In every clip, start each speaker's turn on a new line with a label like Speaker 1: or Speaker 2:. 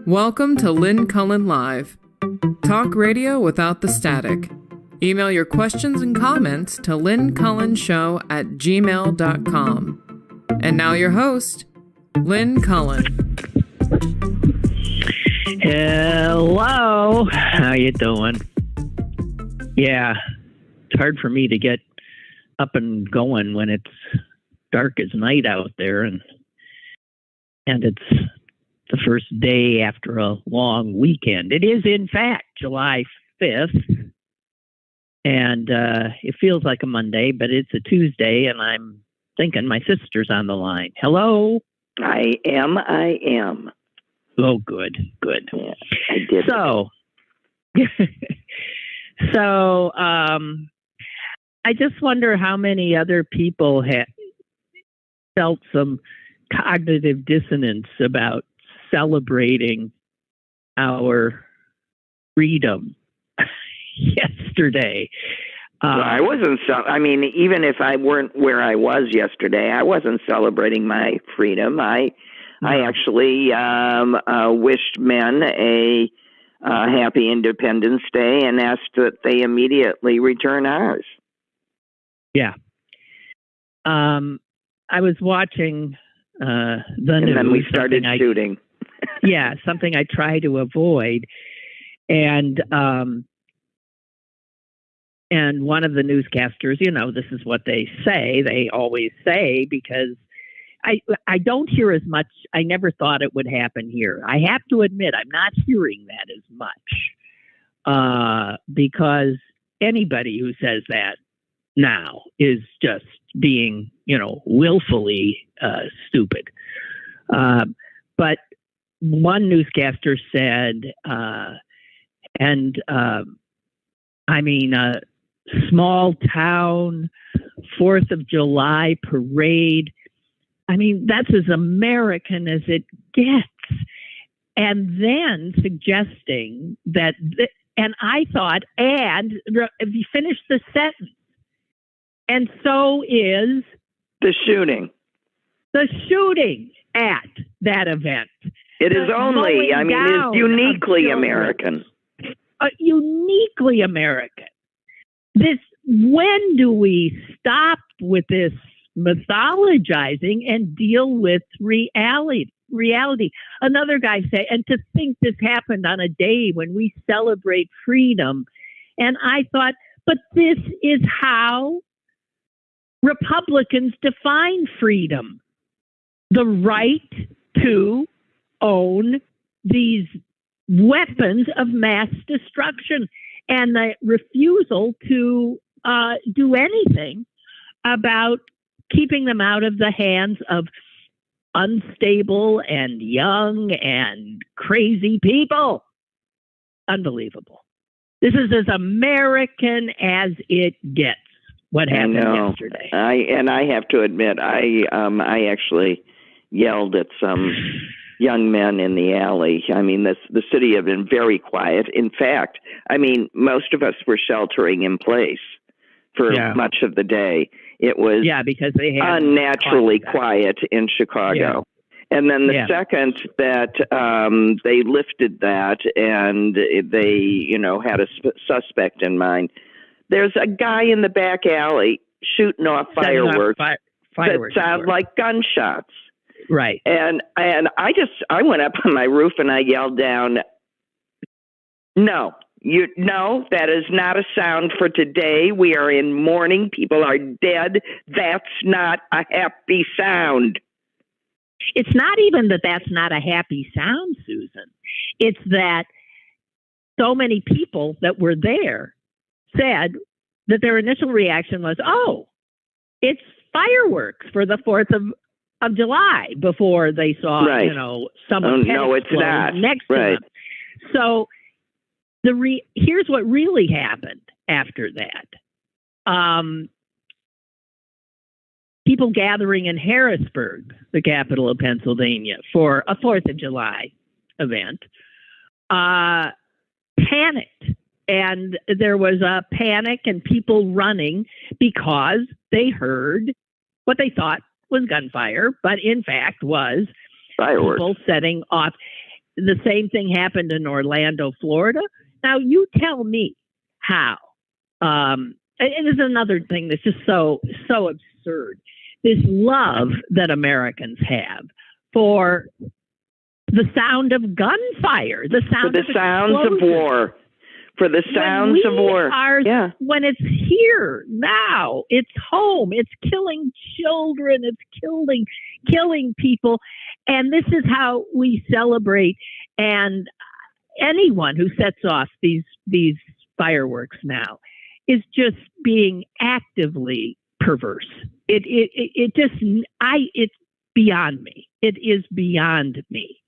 Speaker 1: Welcome to Lynn Cullen Live. Talk radio without the static. Email your questions and comments to lynncullenshow@gmail.com. And now your host, Lynn Cullen.
Speaker 2: Hello. How you doing? Yeah, it's hard for me to get up and going when it's dark as night out there, and it's the first day after a long weekend. It is, in fact, July 5th, and it feels like a Monday, but it's a Tuesday, and I'm thinking my sister's on the line. Hello?
Speaker 3: I am.
Speaker 2: Oh, good.
Speaker 3: Yeah, I did.
Speaker 2: So, I just wonder how many other people have felt some cognitive dissonance about celebrating our freedom yesterday.
Speaker 3: Well, I wasn't. Even if I weren't where I was yesterday, I wasn't celebrating my freedom. I actually wished men a happy Independence Day and asked that they immediately return ours.
Speaker 2: Yeah. I was watching the news.
Speaker 3: And then we started shooting.
Speaker 2: Yeah, something I try to avoid. And one of the newscasters, this is what they say. They always say, because I don't hear as much. I never thought it would happen here. I have to admit, I'm not hearing that as much, because anybody who says that now is just being, willfully stupid. But one newscaster said, small town 4th of July parade. That's as American as it gets. And then suggesting that, and I thought, if you finish the sentence, and so is
Speaker 3: the shooting.
Speaker 2: The shooting at that event.
Speaker 3: It is only, it's uniquely American.
Speaker 2: Uniquely American. When do we stop with this mythologizing and deal with reality? Another guy said, and to think this happened on a day when we celebrate freedom. And I thought, but this is how Republicans define freedom. The right to own these weapons of mass destruction, and the refusal to do anything about keeping them out of the hands of unstable and young and crazy people. Unbelievable. This is as American as it gets. What happened yesterday?
Speaker 3: I have to admit, I actually yelled at some young men in the alley. The city had been very quiet. In fact, most of us were sheltering in place for much of the day. It was
Speaker 2: because they had
Speaker 3: unnaturally quiet in Chicago. Yeah. And then the second that they lifted that and they, had a suspect in mind, there's a guy in the back alley shooting off fireworks that sound like gunshots.
Speaker 2: Right.
Speaker 3: And I went up on my roof and I yelled down, No, that is not a sound for today. We are in mourning. People are dead. That's not a happy sound.
Speaker 2: It's not even that that's not a happy sound, Susan. It's that so many people that were there said that their initial reaction was, oh, it's fireworks for the 4th of July, before they saw, someone next to them. So here's what really happened after that. People gathering in Harrisburg, the capital of Pennsylvania, for a 4th of July event, panicked. And there was a panic and people running because they heard what they thought was gunfire, but in fact was
Speaker 3: fireworks.
Speaker 2: People setting off. the same thing happened in Orlando, Florida. Now, you tell me how. And there's another thing that's just so absurd. This love that Americans have for the sound of gunfire, the sound
Speaker 3: for the sounds of war. For the sounds of war.
Speaker 2: When it's here now, it's home, it's killing children, it's killing people. And this is how we celebrate. And anyone who sets off these fireworks now is just being actively perverse. It's beyond me. It is beyond me.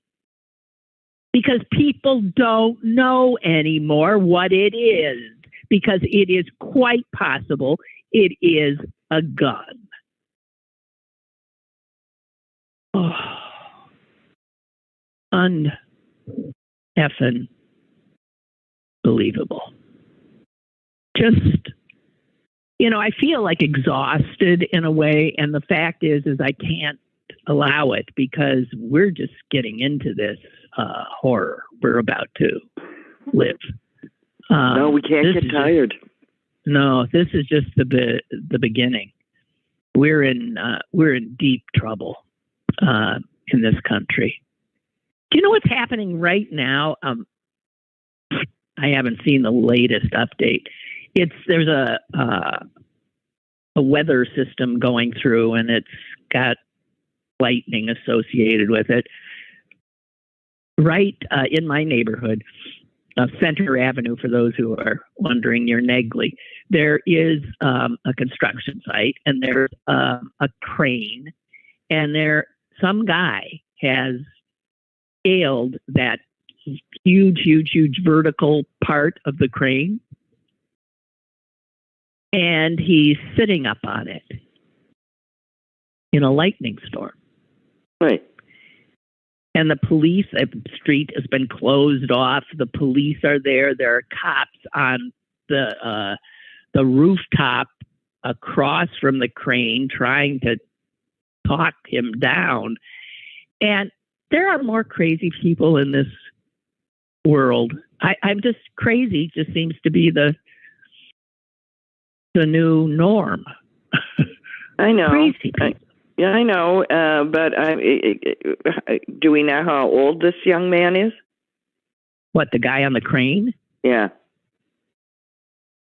Speaker 2: Because people don't know anymore what it is. Because it is quite possible it is a gun. Oh, un-effing believable. Just, I feel like exhausted in a way. And the fact is I can't allow it because we're just getting into this horror we're about to live.
Speaker 3: No, we can't get tired.
Speaker 2: No, this is just the beginning. We're in deep trouble in this country. Do you know what's happening right now? I haven't seen the latest update. There's a weather system going through, and it's got lightning associated with it. Right in my neighborhood, Center Avenue, for those who are wondering, near Negley, there is a construction site, and there's a crane, and some guy has scaled that huge vertical part of the crane, and he's sitting up on it in a lightning storm.
Speaker 3: Right.
Speaker 2: And the police, the street has been closed off. The police are there. There are cops on the rooftop across from the crane trying to talk him down. And there are more crazy people in this world. I'm just crazy. Just seems to be the new norm.
Speaker 3: I know.
Speaker 2: Crazy people.
Speaker 3: Yeah, I know, but do we know how old this young man is?
Speaker 2: What, the guy on the crane?
Speaker 3: Yeah.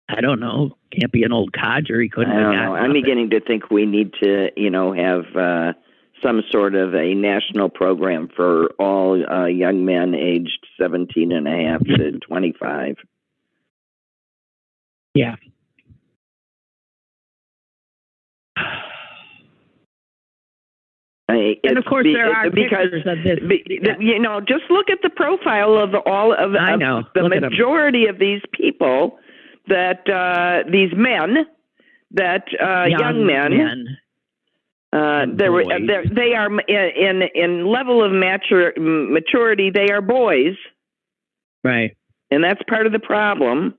Speaker 2: I don't know. Can't be an old codger. He couldn't have gotten
Speaker 3: know. I'm beginning to think we need to, have some sort of a national program for all young men aged 17 and a half to 25.
Speaker 2: Yeah. And of course, there are pictures of this.
Speaker 3: Just look at the profile of all of the majority of these people that these men, that young men. They are in level of maturity. They are boys,
Speaker 2: right?
Speaker 3: And that's part of the problem.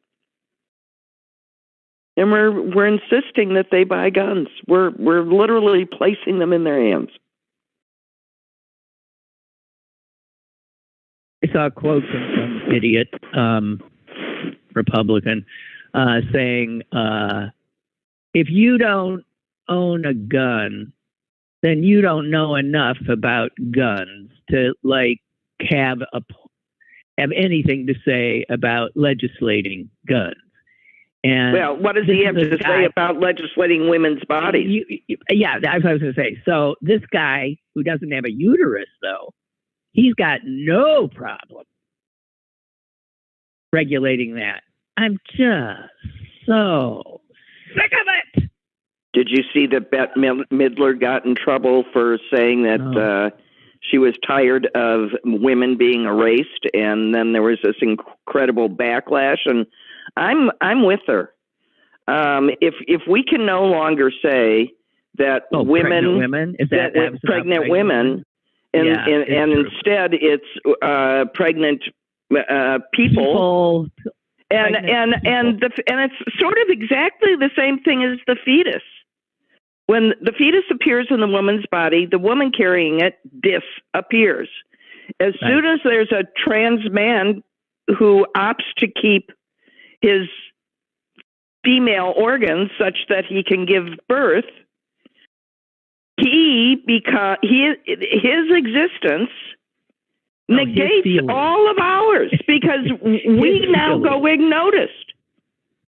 Speaker 3: And we're insisting that they buy guns. We're literally placing them in their hands.
Speaker 2: I saw a quote from some idiot Republican saying, if you don't own a gun, then you don't know enough about guns to have anything to say about legislating guns. And
Speaker 3: what does he have to say about legislating women's bodies?
Speaker 2: That's what I was going to say. So this guy who doesn't have a uterus, though, he's got no problem regulating that. I'm just so sick of it.
Speaker 3: Did you see that Bette Midler got in trouble for saying that she was tired of women being erased, and then there was this incredible backlash? And I'm with her. If we can no longer say that women, pregnant women. And instead, it's pregnant people. And it's sort of exactly the same thing as the fetus. When the fetus appears in the woman's body, the woman carrying it disappears. As soon as there's a trans man who opts to keep his female organs such that he can give birth, his existence negates all of ours because we now go ignoticed.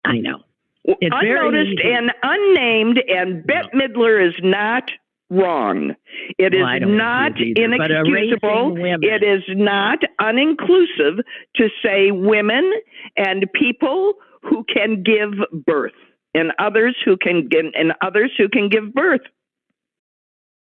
Speaker 2: I know.
Speaker 3: It's unnoticed and unnamed, and Bette Midler is not wrong. It is not inexcusable. It is not uninclusive to say women and people who can give birth and others who can give birth.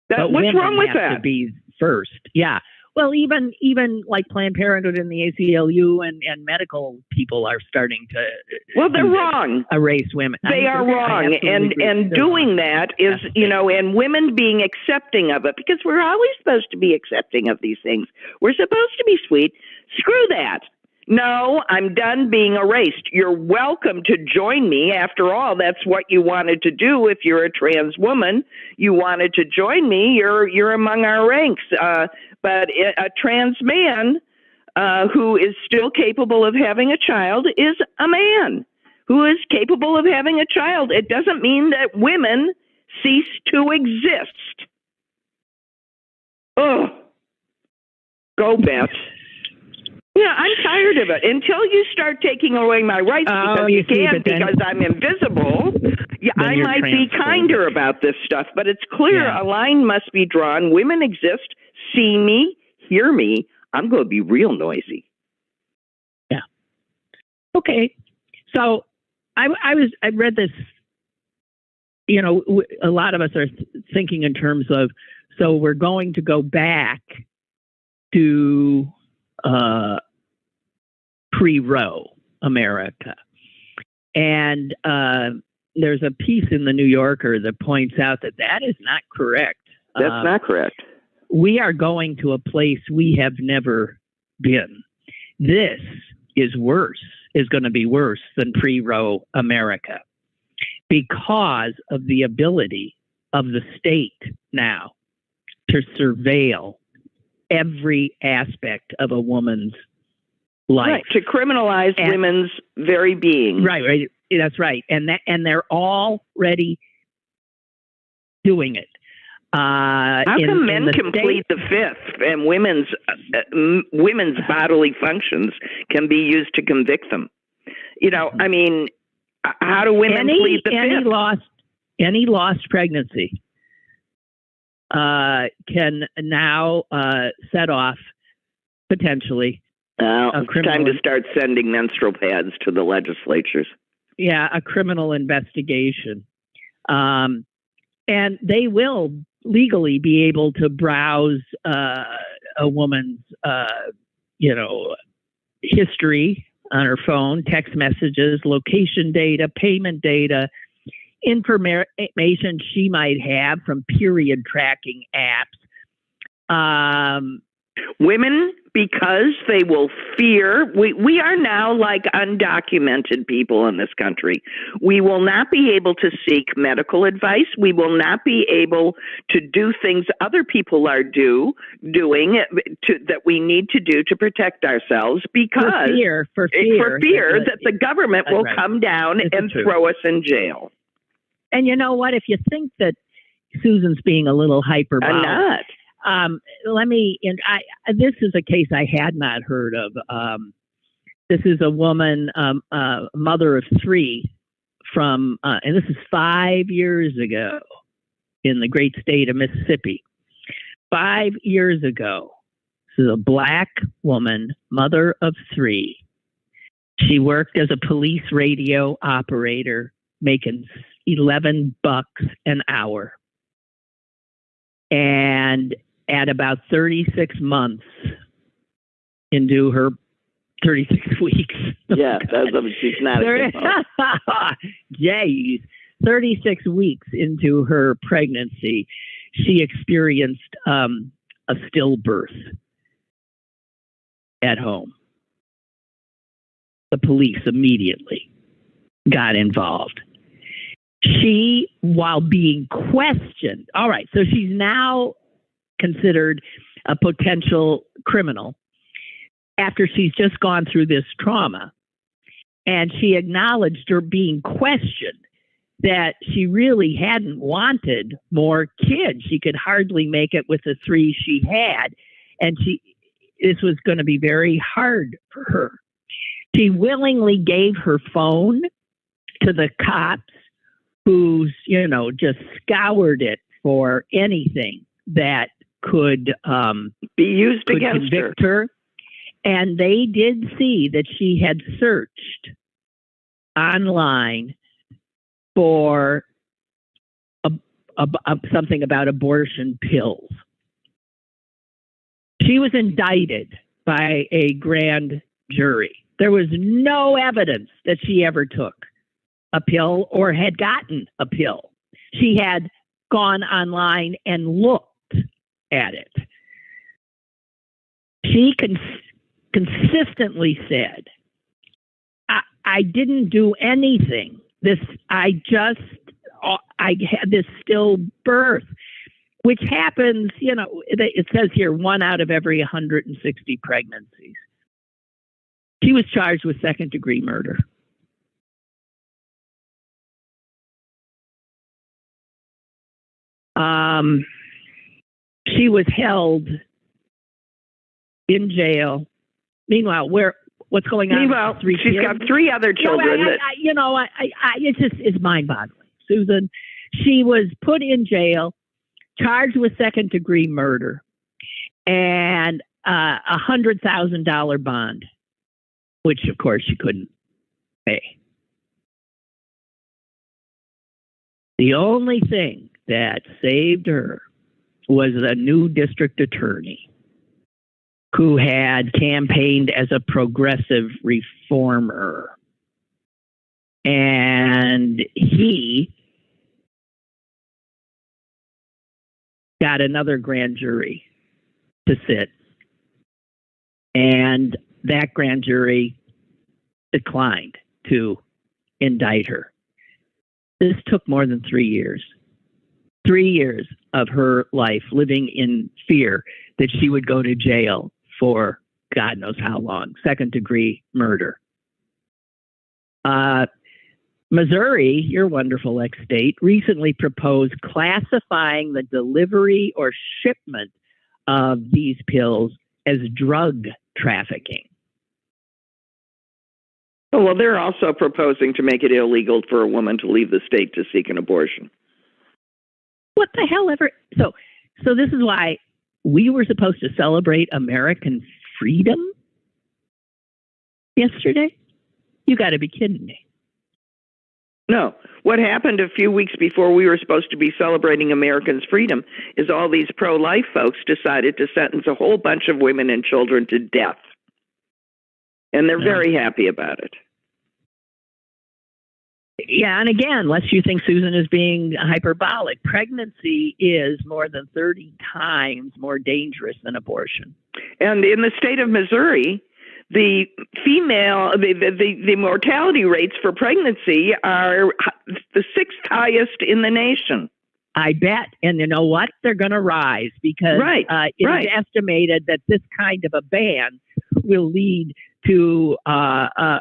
Speaker 3: What's wrong with that?
Speaker 2: To be first, yeah. Well, even like Planned Parenthood and the ACLU and medical people are starting to.
Speaker 3: Well, they're wrong.
Speaker 2: Erase women.
Speaker 3: They are wrong, and doing that is, and women being accepting of it, because we're always supposed to be accepting of these things. We're supposed to be sweet. Screw that. No, I'm done being erased. You're welcome to join me. After all, that's what you wanted to do. If you're a trans woman, you wanted to join me. You're among our ranks. But a trans man who is still capable of having a child is a man who is capable of having a child. It doesn't mean that women cease to exist. Oh, go Beth. Yeah, I'm tired of it. Until you start taking away my rights, because you can, because I'm invisible, I might be kinder about this stuff. But it's clear a line must be drawn. Women exist. See me, hear me. I'm going to be real noisy.
Speaker 2: Yeah. Okay. So I read this. A lot of us are thinking in terms of, so we're going to go back to pre-Roe America. And there's a piece in the New Yorker that points out that is not correct.
Speaker 3: That's not correct.
Speaker 2: We are going to a place we have never been. This is going to be worse than pre-Roe America because of the ability of the state now to surveil every aspect of a woman's life.
Speaker 3: Right, to criminalize women's very being.
Speaker 2: Right. That's right. And they're already doing it.
Speaker 3: How come men can plead the fifth and women's bodily functions can be used to convict them? I mean, how do women plead the fifth?
Speaker 2: Any lost pregnancy can now set off potentially.
Speaker 3: It's time to start sending menstrual pads to the legislatures.
Speaker 2: Yeah, a criminal investigation. And they will legally be able to browse a woman's, history on her phone, text messages, location data, payment data, information she might have from period tracking apps.
Speaker 3: Women, because they will fear, we are now like undocumented people in this country. We will not be able to seek medical advice. We will not be able to do things other people are doing that we need to do to protect ourselves because
Speaker 2: for fear
Speaker 3: that the government will come down and throw us in jail.
Speaker 2: And you know what? If you think that Susan's being a little hyperbolic,
Speaker 3: I'm not.
Speaker 2: This is a case I had not heard of. This is a woman, mother of three and this is 5 years ago in the great state of Mississippi. 5 years ago, this is a Black woman, mother of three. She worked as a police radio operator, making $11 an hour. And at about 36 months into her 36 weeks.
Speaker 3: Yeah, she's not a
Speaker 2: Jeez. 36 weeks into her pregnancy, she experienced a stillbirth at home. The police immediately got involved. She, while being questioned, all right, so she's now considered a potential criminal after she's just gone through this trauma. And she acknowledged her being questioned, that she really hadn't wanted more kids. She could hardly make it with the 3 she had. And this was going to be very hard for her. She willingly gave her phone to the cops, who's, just scoured it for anything that could
Speaker 3: be used against
Speaker 2: her. And they did see that she had searched online for something about abortion pills. She was indicted by a grand jury. There was no evidence that she ever took a pill or had gotten a pill. She had gone online and looked at it. She consistently said, I didn't do anything. I had this stillbirth, which happens, it says here 1 out of every 160 pregnancies. She was charged with second-degree murder. She was held in jail. Meanwhile, what's going on?
Speaker 3: Meanwhile, she's got 3 other children.
Speaker 2: It's mind-boggling, Susan. She was put in jail, charged with second-degree murder, and $100,000 bond, which, of course, she couldn't pay. The only thing that saved her was a new district attorney who had campaigned as a progressive reformer. And he got another grand jury to sit. And that grand jury declined to indict her. This took more than 3 years. 3 years of her life living in fear that she would go to jail for God knows how long. Second-degree murder. Missouri, your wonderful ex-state, recently proposed classifying the delivery or shipment of these pills as drug trafficking.
Speaker 3: Well, they're also proposing to make it illegal for a woman to leave the state to seek an abortion.
Speaker 2: What the hell ever? So this is why we were supposed to celebrate American freedom yesterday? You got to be kidding me.
Speaker 3: No. What happened a few weeks before we were supposed to be celebrating Americans' freedom is all these pro-life folks decided to sentence a whole bunch of women and children to death. And they're very happy about it.
Speaker 2: Yeah, and again, unless you think Susan is being hyperbolic, pregnancy is more than 30 times more dangerous than abortion.
Speaker 3: And in the state of Missouri, the mortality rates for pregnancy are the 6th highest in the nation.
Speaker 2: I bet. And you know what? They're going to rise because is estimated that this kind of a ban will lead to an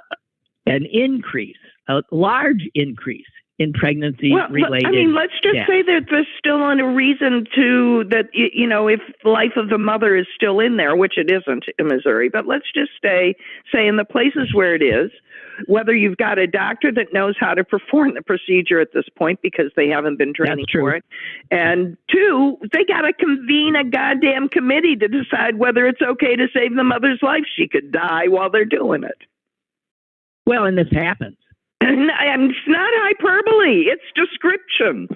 Speaker 2: increase, a large increase in pregnancy-related
Speaker 3: let's just say that there's still a reason to that, if the life of the mother is still in there, which it isn't in Missouri, but let's just say in the places where it is, whether you've got a doctor that knows how to perform the procedure at this point because they haven't been training for it, and 2, they got to convene a goddamn committee to decide whether it's okay to save the mother's life. She could die while they're doing it.
Speaker 2: Well, and this happens.
Speaker 3: It's not hyperbole. It's description.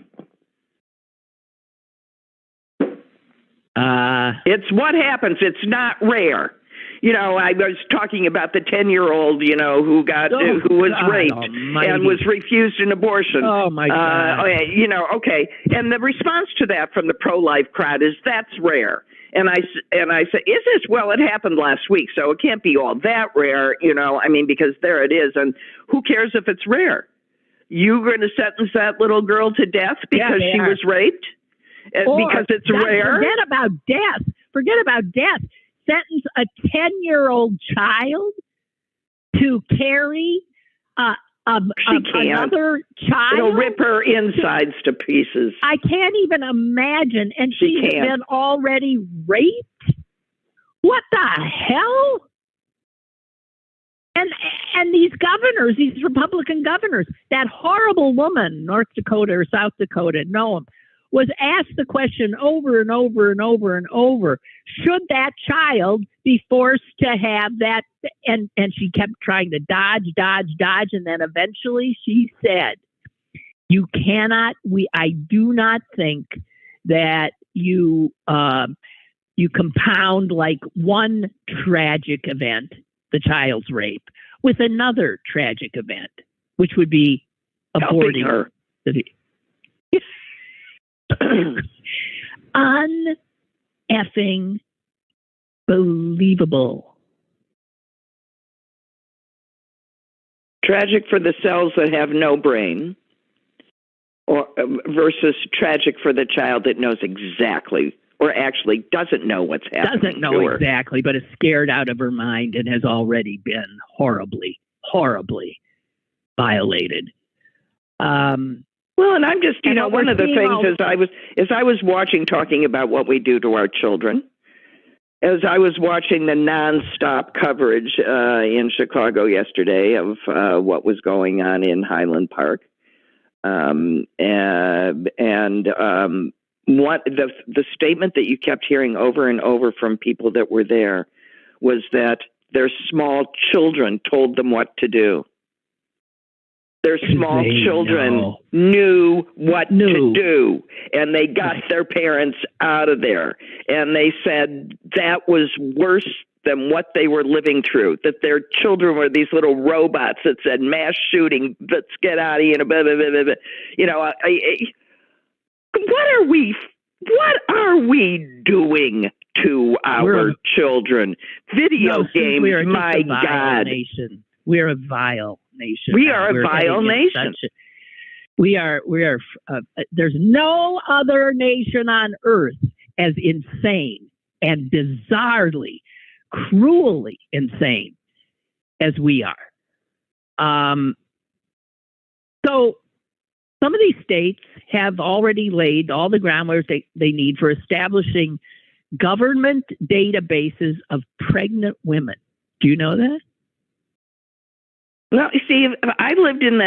Speaker 3: It's what happens. It's not rare. I was talking about the 10-year-old, who was raped and was refused an abortion.
Speaker 2: Oh, my God.
Speaker 3: Okay. And the response to that from the pro-life crowd is that's rare. And I said, is this? Well, it happened last week, so it can't be all that rare, because there it is. And who cares if it's rare? You're going to sentence that little girl to death because she was raped? Because it's rare?
Speaker 2: Forget about death.
Speaker 4: sentence a 10-year-old child to carry another child?
Speaker 3: It'll rip her insides to pieces.
Speaker 4: I can't even imagine. And she's been already raped? What the hell? And these governors, these Republican governors, that horrible woman, North Dakota or South Dakota, Noam, was asked the question over and over and over and over, should that child be forced to have that? And she kept trying to dodge, and then eventually she said, you cannot, I do not think that you compound like one tragic event, the child's rape, with another tragic event, which would be aborting her. Un-effing believable.
Speaker 3: Tragic for the cells that have no brain, or versus tragic for the child that knows exactly, or actually doesn't know what's happening.
Speaker 4: Doesn't know exactly, but is scared out of her mind and has already been horribly, horribly violated.
Speaker 3: Well, and I'm just, one of the things as I was watching, talking about what we do to our children, as I was watching the nonstop coverage in Chicago yesterday of what was going on in Highland Park, what the statement that you kept hearing over and over from people that were there was that their small children told them what to do. Their small children knew what to do, and they got their parents out of there. And they said that was worse than what they were living through, that their children were these little robots that said mass shooting, let's get out of here. What are we doing to our children? Video games, my God.
Speaker 4: Nation. We're a vile nation.
Speaker 3: We are a vile nation.
Speaker 4: We are. There's no other nation on earth as insane and bizarrely, cruelly insane as we are. So some of these states have already laid all the groundwork they need for establishing government databases of pregnant women. Do you know that?
Speaker 3: Well, you see, if I lived in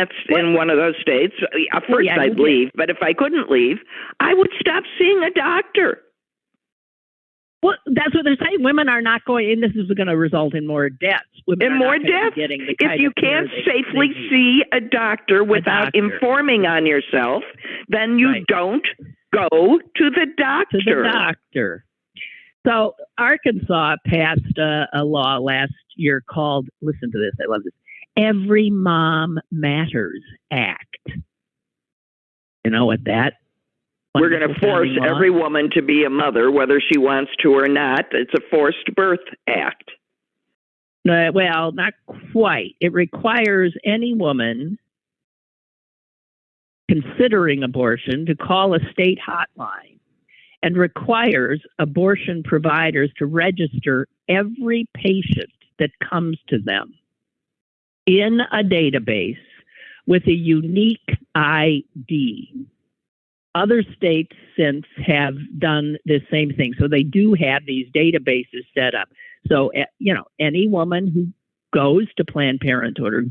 Speaker 3: one of those states, first I'd leave, but if I couldn't leave, I would stop seeing a doctor.
Speaker 4: Well, that's what they're saying. Women are not going, and this is going to result in more deaths.
Speaker 3: In more deaths. If you can't safely see a doctor without informing on yourself, then you don't go to the doctor. So Arkansas passed a law last year called, listen to this, I love this, Every Mom Matters Act. You know what that? We're going to force every woman to be a mother, whether she wants to or not. It's a forced birth act.
Speaker 4: Well, not quite. It requires any woman considering abortion to call a state hotline and requires abortion providers to register every patient that comes to them in a database with a unique ID. Other states since have done the same thing. So they do have these databases set up. So, any woman who goes to Planned Parenthood or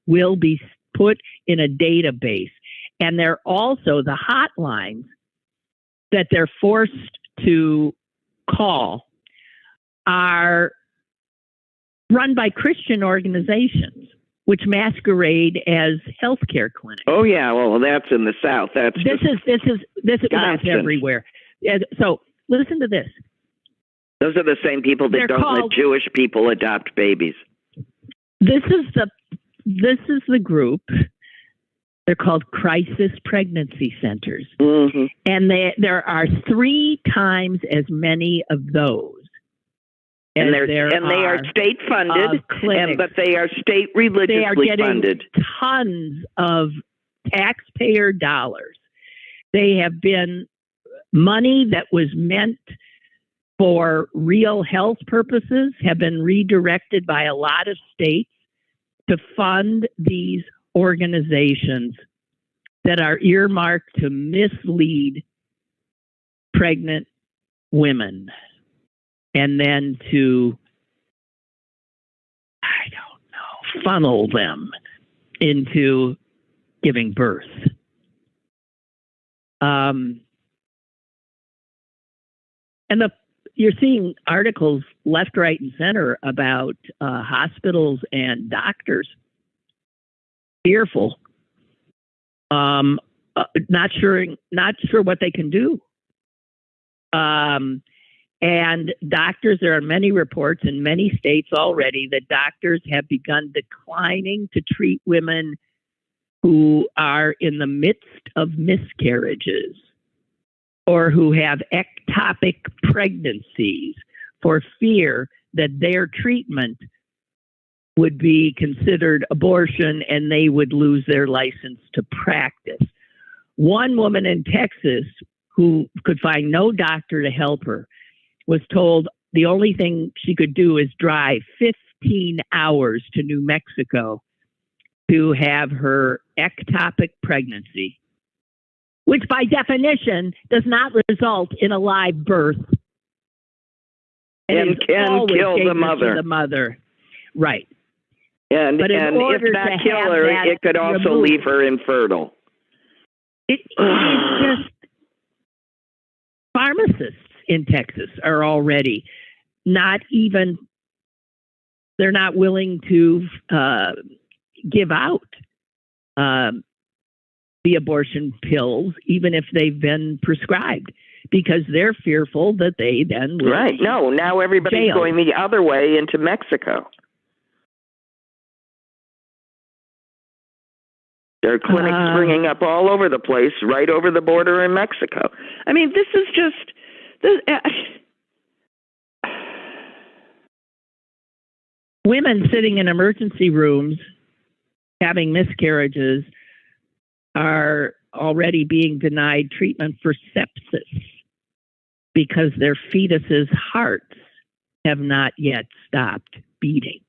Speaker 4: will be put in a database. And they're also the hotlines that they're forced to call are run by Christian organizations, which masquerade as healthcare clinics.
Speaker 3: Oh yeah, well that's in the South. That's
Speaker 4: everywhere. So listen to this.
Speaker 3: Those are the same people that don't let Jewish people adopt babies.
Speaker 4: This is the group. They're called crisis pregnancy centers, and there are 3 times as many of those.
Speaker 3: And they are state funded, but they are state religiously funded.
Speaker 4: Tons of taxpayer dollars. They have been money that was meant for real health purposes have been redirected by a lot of states to fund these organizations that are earmarked to mislead pregnant women and then to, I don't know, funnel them into giving birth. You're seeing articles left, right, and center about hospitals and doctors fearful, not sure what they can do. And doctors, there are many reports in many states already that doctors have begun declining to treat women who are in the midst of miscarriages or who have ectopic pregnancies for fear that their treatment would be considered abortion and they would lose their license to practice. One woman in Texas who could find no doctor to help her was told the only thing she could do is drive 15 hours to New Mexico to have her ectopic pregnancy, which by definition does not result in a live birth.
Speaker 3: And can kill the mother.
Speaker 4: Right.
Speaker 3: And if not kill her, it could also leave her infertile.
Speaker 4: It's just pharmacists in Texas are already they're not willing to give out the abortion pills, even if they've been prescribed, because they're fearful that they then will.
Speaker 3: Right. No, now everybody's
Speaker 4: jailed.
Speaker 3: Going the other way into Mexico. There are clinics springing up all over the place, right over the border in Mexico. I mean, this is just...
Speaker 4: Women sitting in emergency rooms having miscarriages are already being denied treatment for sepsis because their fetuses' hearts have not yet stopped beating.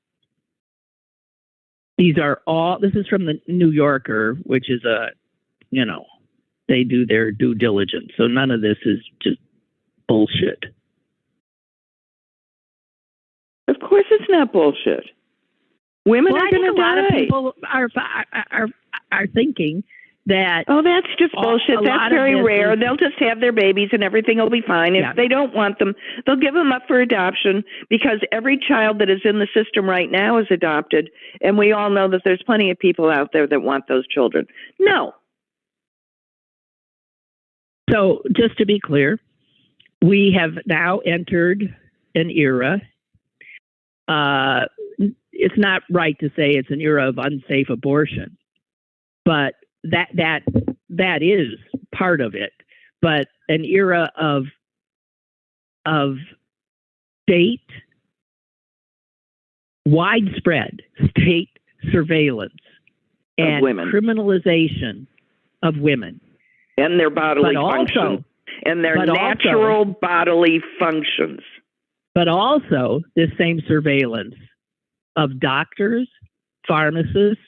Speaker 4: This is from the New Yorker, which is they do their due diligence. So none of this is just bullshit.
Speaker 3: Of course it's not bullshit. Women are going to die.
Speaker 4: A lot of people are thinking that...
Speaker 3: Oh, that's just bullshit. That's very rare. They'll just have their babies and everything will be fine. If they don't want them, they'll give them up for adoption, because every child that is in the system right now is adopted. And we all know that there's plenty of people out there that want those children. No.
Speaker 4: So just to be clear, we have now entered an era. It's not right to say it's an era of unsafe abortion, but that is part of it. But an era of widespread state surveillance and criminalization of women
Speaker 3: and their bodily functions and their natural bodily functions.
Speaker 4: But also this same surveillance of doctors, pharmacists,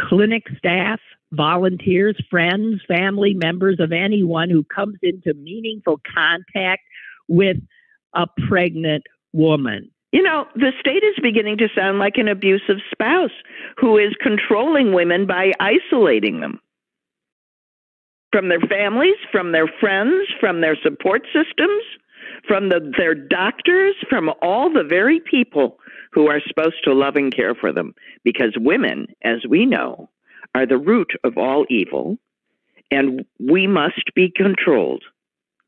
Speaker 4: clinic staff, volunteers, friends, family members of anyone who comes into meaningful contact with a pregnant woman.
Speaker 3: You know, the state is beginning to sound like an abusive spouse who is controlling women by isolating them from their families, from their friends, from their support systems, from their doctors, from all the very people who are supposed to love and care for them. Because women, as we know, are the root of all evil, and we must be controlled.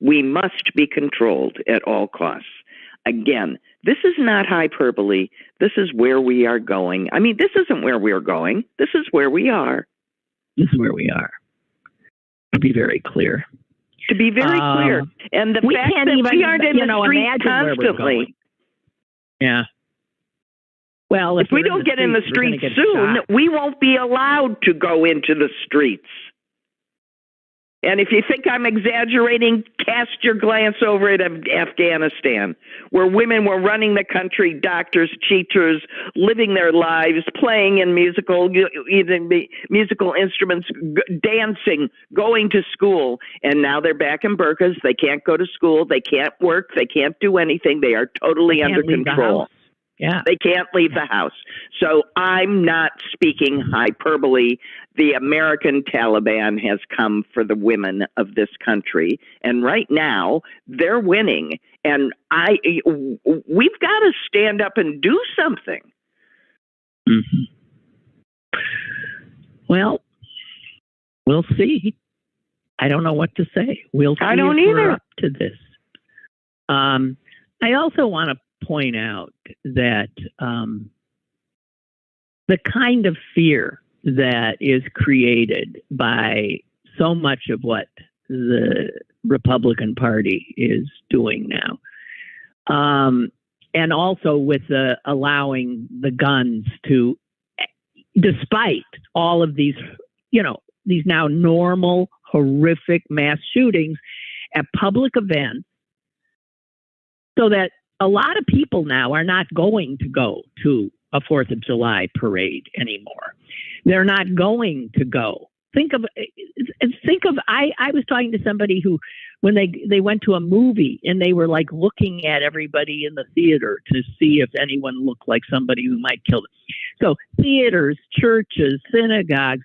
Speaker 3: We must be controlled at all costs. Again, this is not hyperbole. This is where we are going. I mean, this isn't where we're going. This is where we are.
Speaker 4: This is where we are. To be very clear.
Speaker 3: To be very clear. And the fact that we aren't in the street constantly.
Speaker 4: Yeah. Well,
Speaker 3: if we don't get in the streets soon, we won't be allowed to go into the streets. And if you think I'm exaggerating, cast your glance over at Afghanistan, where women were running the country, doctors, teachers, living their lives, playing in musical instruments, dancing, going to school. And now they're back in burqas. They can't go to school. They can't work. They can't do anything. They are totally under control.
Speaker 4: Yeah.
Speaker 3: They can't leave the house. So I'm not speaking hyperbole. The American Taliban has come for the women of this country. And right now, they're winning. And we've got to stand up and do something.
Speaker 4: Mm-hmm. Well, we'll see. I don't know what to say. We'll see.
Speaker 3: I don't
Speaker 4: if
Speaker 3: either.
Speaker 4: We're up to this. I also want to point out that the kind of fear that is created by so much of what the Republican Party is doing now, and also with allowing the guns to, despite all of these, these now normal, horrific mass shootings at public events, so that a lot of people now are not going to go to a 4th of July parade anymore. They're not going to go. I was talking to somebody who, when they went to a movie and they were like looking at everybody in the theater to see if anyone looked like somebody who might kill them. So theaters, churches, synagogues,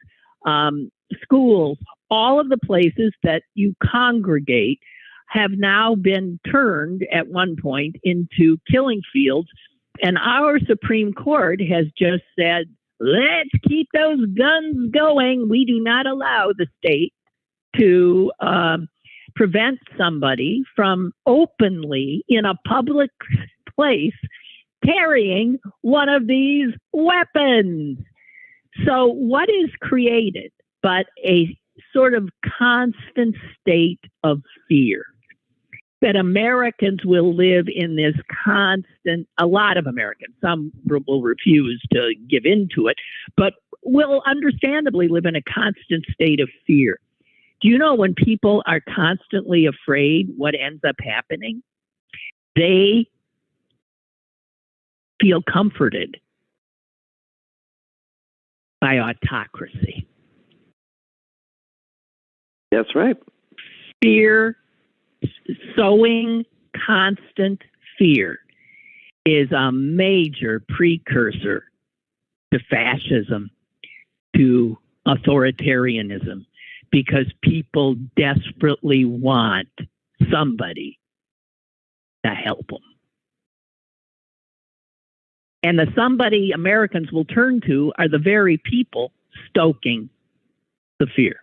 Speaker 4: schools, all of the places that you congregate have now been turned at one point into killing fields. And our Supreme Court has just said, let's keep those guns going. We do not allow the state to prevent somebody from openly in a public place carrying one of these weapons. So what is created but a sort of constant state of fear? That Americans will live in this constant, a lot of Americans, some will refuse to give into it, but will understandably live in a constant state of fear. Do you know when people are constantly afraid, what ends up happening? They feel comforted by autocracy.
Speaker 3: That's right.
Speaker 4: Fear, sowing constant fear is a major precursor to fascism, to authoritarianism, because people desperately want somebody to help them. And the somebody Americans will turn to are the very people stoking the fear.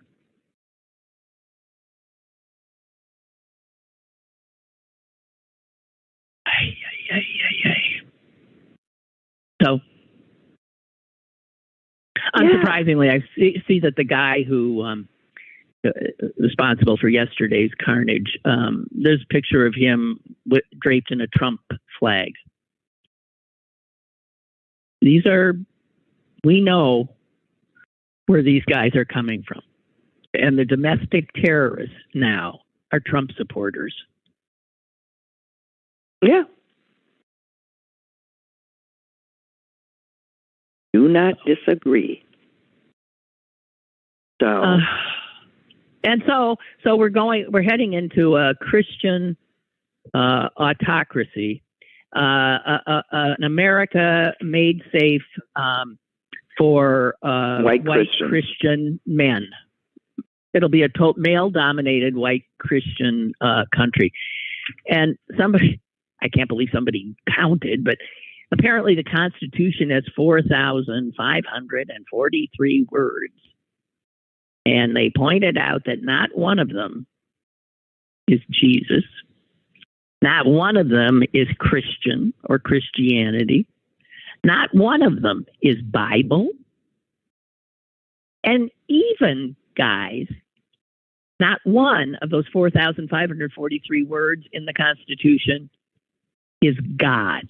Speaker 4: So, unsurprisingly, I see that the guy who responsible for yesterday's carnage, there's a picture of him draped in a Trump flag. We know where these guys are coming from. And the domestic terrorists now are Trump supporters.
Speaker 3: Yeah. Do not disagree. So,
Speaker 4: and so we're heading into a Christian autocracy, an America made safe for white Christian men. It'll be a male-dominated white Christian country. And I can't believe somebody counted, but apparently the Constitution has 4,543 words. And they pointed out that not one of them is Jesus. Not one of them is Christian or Christianity. Not one of them is Bible. And even, guys, not one of those 4,543 words in the Constitution is God.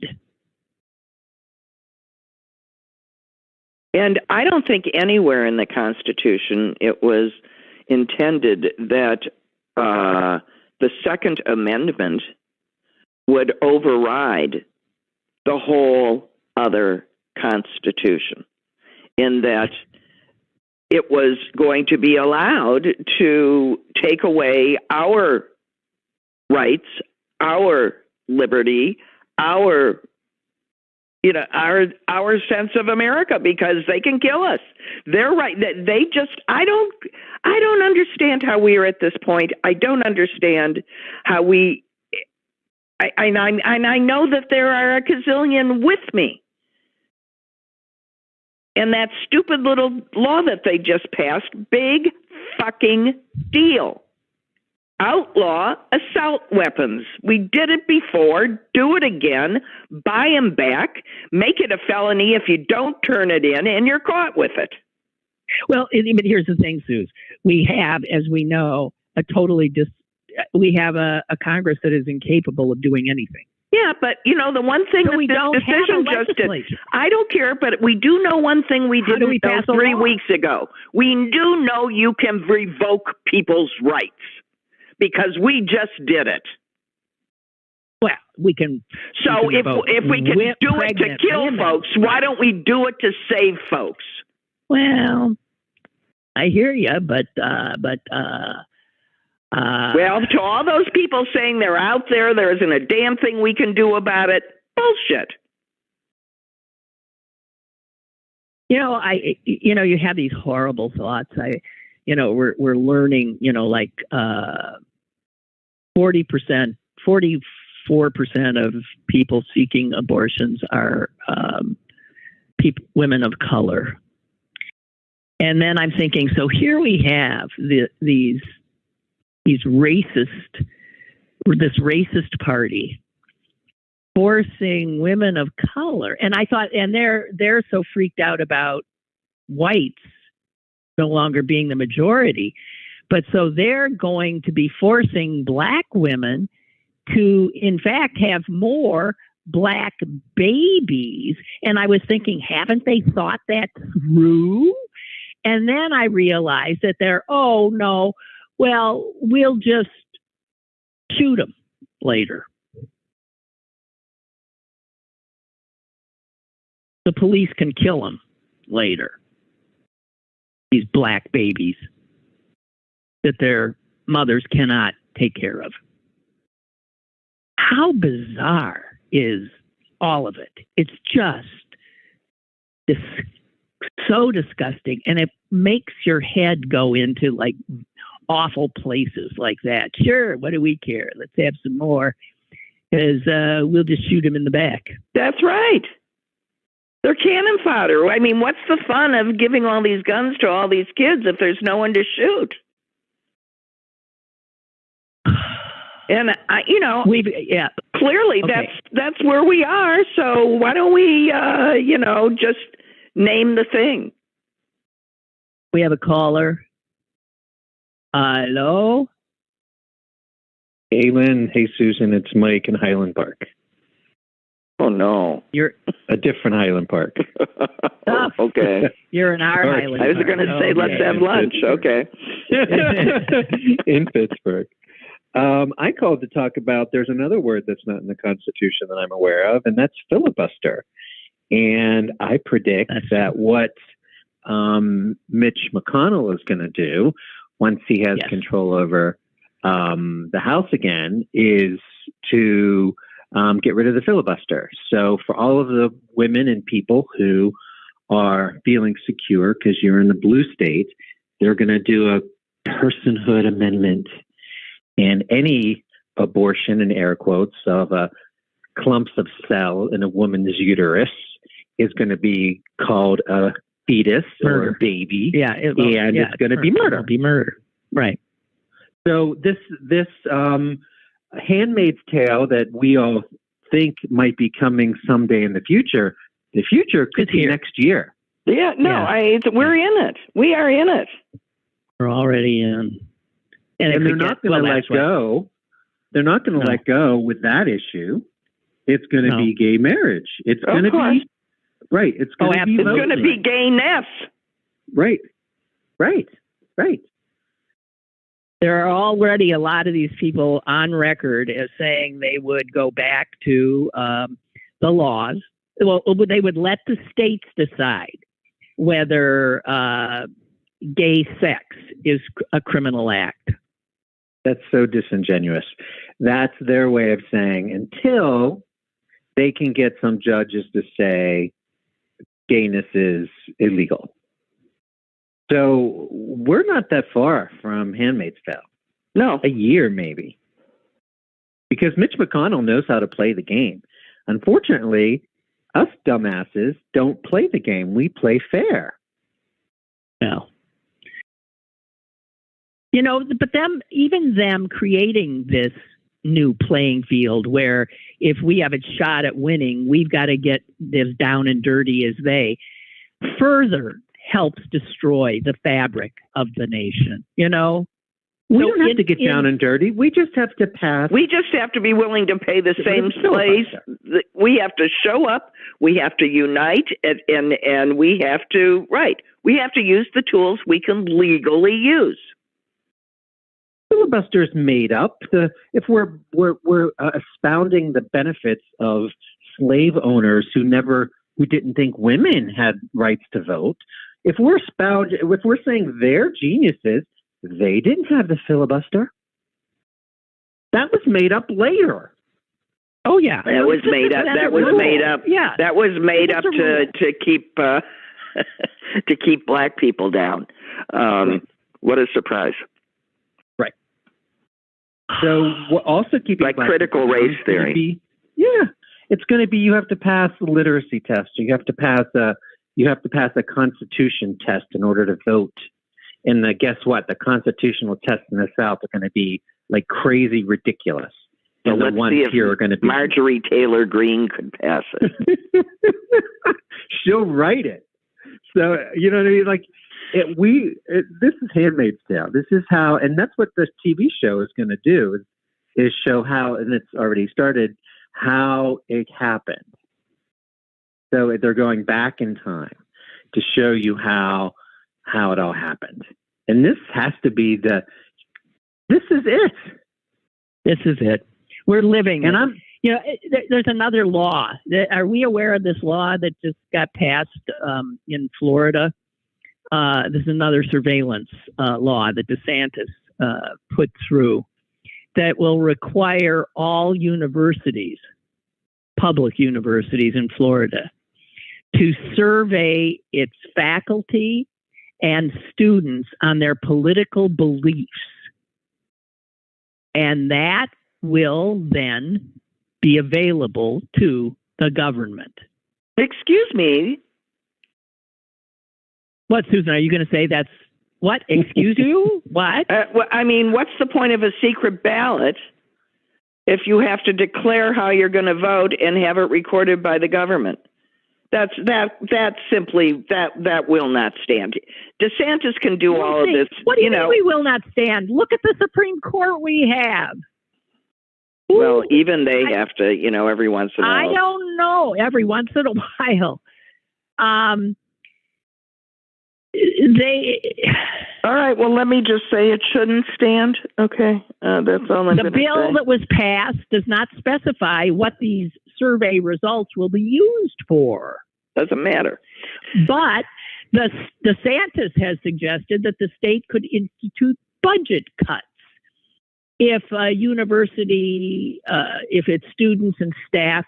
Speaker 4: And
Speaker 3: I don't think anywhere in the Constitution it was intended that the Second Amendment would override the whole other Constitution, in that it was going to be allowed to take away our rights, our liberty, our sense of America, because they can kill us. They're right. They just, I don't understand how we are at this point. I don't understand how I know that there are a gazillion with me. And that stupid little law that they just passed, big fucking deal. Outlaw assault weapons. We did it before. Do it again. Buy them back. Make it a felony if you don't turn it in and you're caught with it.
Speaker 4: Well, but here's the thing, Suze. We have, as we know, a Congress that is incapable of doing anything.
Speaker 3: Yeah, but the one thing
Speaker 4: so
Speaker 3: that
Speaker 4: we
Speaker 3: this
Speaker 4: don't
Speaker 3: decision
Speaker 4: have a
Speaker 3: just did,
Speaker 4: legislature.
Speaker 3: I don't care, but we do know one thing we didn't know 3 weeks ago. We do know you can revoke people's rights, because we just did it.
Speaker 4: Well, we can.
Speaker 3: So if we can do it to kill folks, why don't we do it to save folks?
Speaker 4: Well, I hear you, but
Speaker 3: well, to all those people saying they're out there isn't a damn thing we can do about it, bullshit.
Speaker 4: You have these horrible thoughts. We're learning, 44% of people seeking abortions are women of color. And then I'm thinking, so here we have this racist party forcing women of color. And I thought, and they're so freaked out about whites no longer being the majority. But so they're going to be forcing black women to, in fact, have more black babies. And I was thinking, haven't they thought that through? And then I realized that we'll just shoot them later. The police can kill them later. These black babies that their mothers cannot take care of. How bizarre is all of it? It's just so disgusting, and it makes your head go into like awful places like that. Sure, what do we care? Let's have some more, because we'll just shoot him in the back.
Speaker 3: That's right. They're cannon fodder. I mean, what's the fun of giving all these guns to all these kids if there's no one to shoot? And clearly
Speaker 4: okay.
Speaker 3: that's where we are. So why don't we, just name the thing?
Speaker 4: We have a caller. Hello.
Speaker 5: Hey, Lynn. Hey, Susan. It's Mike in Highland Park.
Speaker 3: Oh no,
Speaker 4: you're
Speaker 5: a different Highland Park.
Speaker 3: Oh, okay,
Speaker 4: you're in our Highland.
Speaker 3: I was going to say let's have lunch. Okay,
Speaker 5: in Pittsburgh. I called to talk about, there's another word that's not in the Constitution that I'm aware of, and that's filibuster. And I predict that what Mitch McConnell is going to do once he has control over the House again is to get rid of the filibuster. So for all of the women and people who are feeling secure because you're in the blue state, they're going to do a personhood amendment. And any abortion, in air quotes, of clumps of cell in a woman's uterus is going to be called a fetus or a baby.
Speaker 4: Yeah,
Speaker 5: it's going to be murder.
Speaker 4: It'll be murder. Right.
Speaker 5: So this Handmaid's Tale that we all think might be coming someday in the future could be next year.
Speaker 3: Yeah, no, we're in it. We are in it.
Speaker 4: We're already in.
Speaker 5: And they're not going to let go. They're not going to let go with that issue. It's going to be gay marriage. It's going to be right. It's going to be.
Speaker 3: It's going to be gayness.
Speaker 5: Right.
Speaker 4: There are already a lot of these people on record as saying they would go back to the laws. Well, they would let the states decide whether gay sex is a criminal act.
Speaker 5: That's so disingenuous. That's their way of saying until they can get some judges to say gayness is illegal. So we're not that far from Handmaid's Tale.
Speaker 3: No.
Speaker 5: A year, maybe. Because Mitch McConnell knows how to play the game. Unfortunately, us dumbasses don't play the game. We play fair.
Speaker 4: No. You know, but even them creating this new playing field where if we have a shot at winning, we've got to get as down and dirty as they, further helps destroy the fabric of the nation. You know,
Speaker 5: we don't have to get down and dirty. We just have to pass.
Speaker 3: We just have to be willing to pay the same place. We have to show up. We have to unite, and we have to We have to use the tools we can legally use.
Speaker 5: Filibuster's made up. If we're espounding the benefits of slave owners who didn't think women had rights to vote, if we're saying they're geniuses, they didn't have the filibuster. That was made up later.
Speaker 4: Oh yeah,
Speaker 3: that was made up. That was made up.
Speaker 4: Yeah,
Speaker 3: that was made up to keep to keep black people down. What a surprise!
Speaker 5: Right. So we're also keeping
Speaker 3: like critical race theory.
Speaker 5: It's going to be you have to pass the literacy test. You have to pass a constitution test in order to vote. And guess what? The constitutional tests in the South are going to be like crazy ridiculous.
Speaker 3: And let's see if Marjorie Taylor Greene could pass it.
Speaker 5: She'll write it. So, you know what I mean? Like, this is Handmaid's Tale. This is how, and that's what this TV show is going to do, is show how, and it's already started, how it happened. So they're going back in time to show you how it all happened. And this has to be this is it.
Speaker 4: This is it. We're living. And there's another law. Are we aware of this law that just got passed in Florida? There's another surveillance law that DeSantis put through that will require all universities, public universities in Florida, to survey its faculty and students on their political beliefs. And that will then be available to the government.
Speaker 3: Excuse me.
Speaker 4: What, Susan, are you going to say that's what? Excuse you? What?
Speaker 3: I mean, what's the point of a secret ballot if you have to declare how you're going to vote and have it recorded by the government? That will not stand. DeSantis can do all of this.
Speaker 4: What do you mean we will not stand? Look at the Supreme Court we have.
Speaker 3: Well, even they have to, every once in a while.
Speaker 4: I don't know. Every once in a while.
Speaker 3: All right. Well, let me just say it shouldn't stand. Okay. That's all I'm going to say.
Speaker 4: The bill that was passed does not specify what these survey results will be used for.
Speaker 3: Doesn't matter.
Speaker 4: But DeSantis has suggested that the state could institute budget cuts if a university, if its students and staff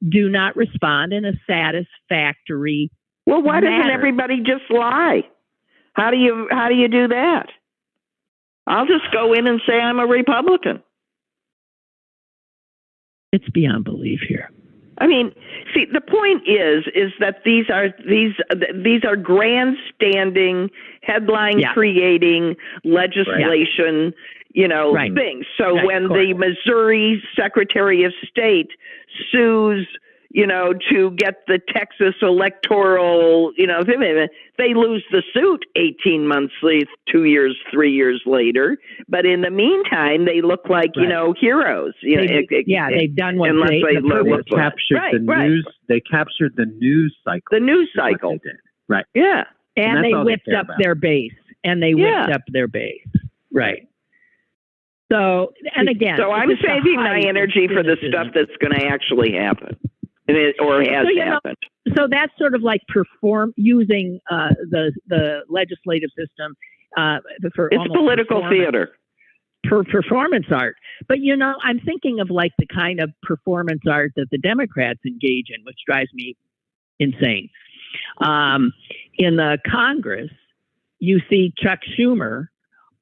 Speaker 4: do not respond in a satisfactory
Speaker 3: Well, why
Speaker 4: manner.
Speaker 3: Doesn't everybody just lie? How do you do that? I'll just go in and say I'm a Republican.
Speaker 4: It's beyond belief here.
Speaker 3: I mean, see, the point is that these are grandstanding, headline creating legislation, things. So when the Missouri Secretary of State sues, to get the Texas electoral, they lose the suit 18 months, 2 years, 3 years later. But in the meantime, they look like, heroes.
Speaker 4: They've done what
Speaker 5: they captured the news. They captured the news cycle.
Speaker 3: The news cycle.
Speaker 5: Right.
Speaker 3: Yeah.
Speaker 4: And they whipped up their base. Right. So, and again,
Speaker 3: so I'm saving my energy for the stuff that's going to actually happen, or has happened.
Speaker 4: So that's sort of like using the legislative system for
Speaker 3: it's political theater.
Speaker 4: Performance art. But, I'm thinking of like the kind of performance art that the Democrats engage in, which drives me insane. In the Congress, you see Chuck Schumer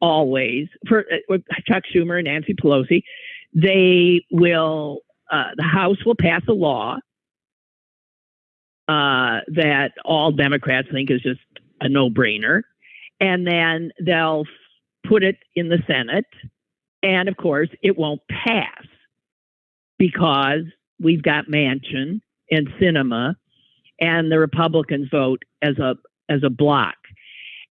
Speaker 4: Chuck Schumer and Nancy Pelosi, they will, the House will pass a law that all Democrats think is just a no-brainer. And then they'll put it in the Senate. And of course, it won't pass because we've got Manchin and Sinema, and the Republicans vote as a block.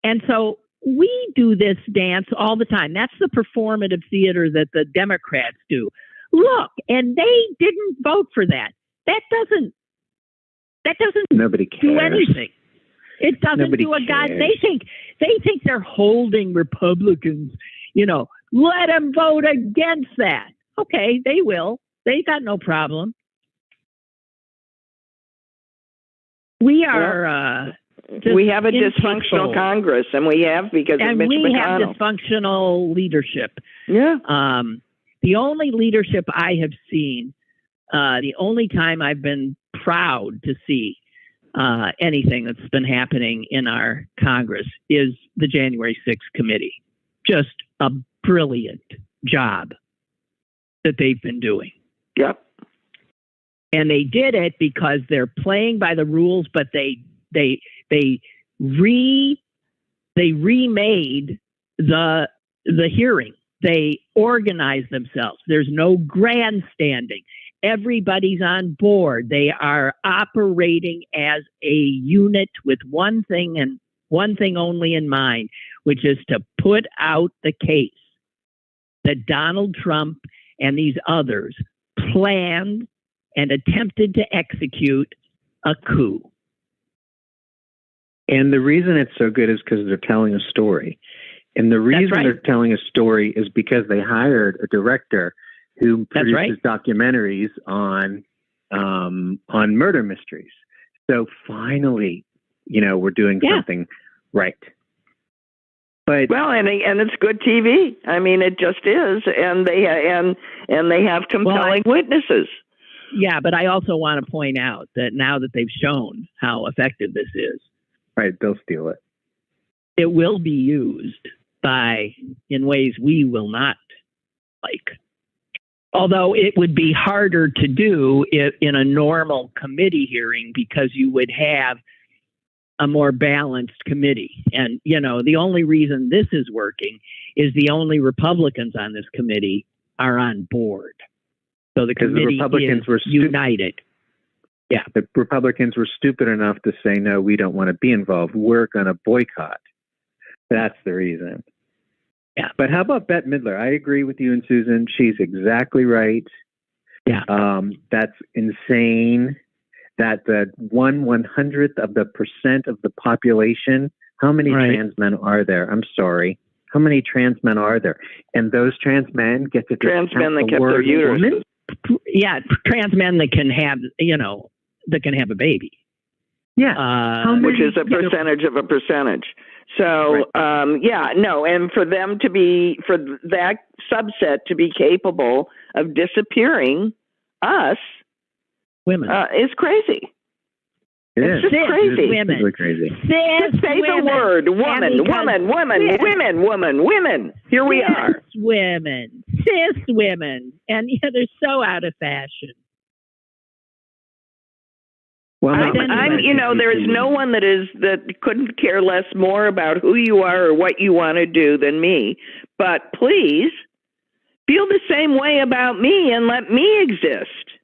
Speaker 4: And so we do this dance all the time. That's the performative theater that the Democrats do. Look, and they didn't vote for that. That doesn't
Speaker 5: Nobody cares.
Speaker 4: do anything. It doesn't
Speaker 5: Nobody
Speaker 4: do a god.
Speaker 5: cares.
Speaker 4: They think they're holding Republicans. Let them vote against that. Okay, they will. They got no problem. We are.
Speaker 3: We have a dysfunctional Congress, and we have because of Mitch McConnell. And we have
Speaker 4: dysfunctional leadership.
Speaker 3: Yeah.
Speaker 4: The only leadership I have seen, the only time I've been proud to see anything that's been happening in our Congress is the January 6th committee. Just a brilliant job that they've been doing.
Speaker 3: Yep.
Speaker 4: And they did it because they're playing by the rules, but they remade the hearing. They organized themselves. There's no grandstanding. Everybody's on board. They are operating as a unit with one thing and one thing only in mind, which is to put out the case that Donald Trump and these others planned and attempted to execute a coup.
Speaker 5: And the reason it's so good is because they're telling a story. And the reason they're telling a story is because they hired a director who produces documentaries on murder mysteries. So finally, we're doing something right. But and it's good TV. I mean, it just is, and they have compelling witnesses.
Speaker 4: Yeah, but I also want to point out that now that they've shown how effective this is,
Speaker 5: right, they'll steal it.
Speaker 4: It will be used in ways we will not like. Although it would be harder to do in a normal committee hearing because you would have a more balanced committee. And, the only reason this is working is the only Republicans on this committee are on board. So the committee is united. Yeah.
Speaker 5: The Republicans were stupid enough to say, no, we don't want to be involved. We're going to boycott. That's the reason.
Speaker 4: Yeah.
Speaker 5: But how about Bette Midler? I agree with you and Susan. She's exactly right.
Speaker 4: Yeah.
Speaker 5: That's insane that the 1/100th of the percent of the population, how many trans men are there? I'm sorry. How many trans men are there? And those trans men get to
Speaker 3: trans men that kept their uteruses.
Speaker 4: Yeah, trans men that can have, that can have a baby.
Speaker 5: Yeah.
Speaker 3: Which is a percentage of a percentage. So, and for that subset to be capable of disappearing us,
Speaker 4: women,
Speaker 3: is crazy. It's just crazy.
Speaker 4: Women.
Speaker 5: It's crazy.
Speaker 3: Just say the word women. Here we are.
Speaker 4: Cis women. And they're so out of fashion.
Speaker 3: Well, there is no one that couldn't care less more about who you are or what you want to do than me. But please feel the same way about me and let me exist.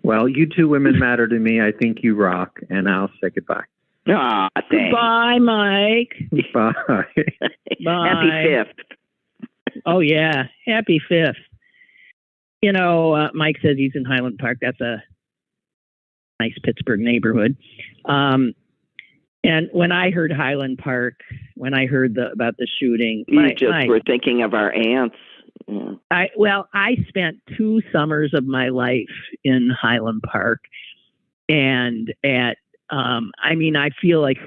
Speaker 5: Well, you two women matter to me. I think you rock, and I'll say goodbye.
Speaker 3: Thanks.
Speaker 4: Goodbye, Mike.
Speaker 5: Bye.
Speaker 4: Bye.
Speaker 3: Happy 5th.
Speaker 4: Oh, yeah. Happy 5th. Mike says he's in Highland Park. That's a nice Pittsburgh neighborhood. And when I heard Highland Park, when I heard about the shooting,
Speaker 3: you were thinking of our aunts.
Speaker 4: Yeah. I spent 2 summers of my life in Highland Park, and I feel like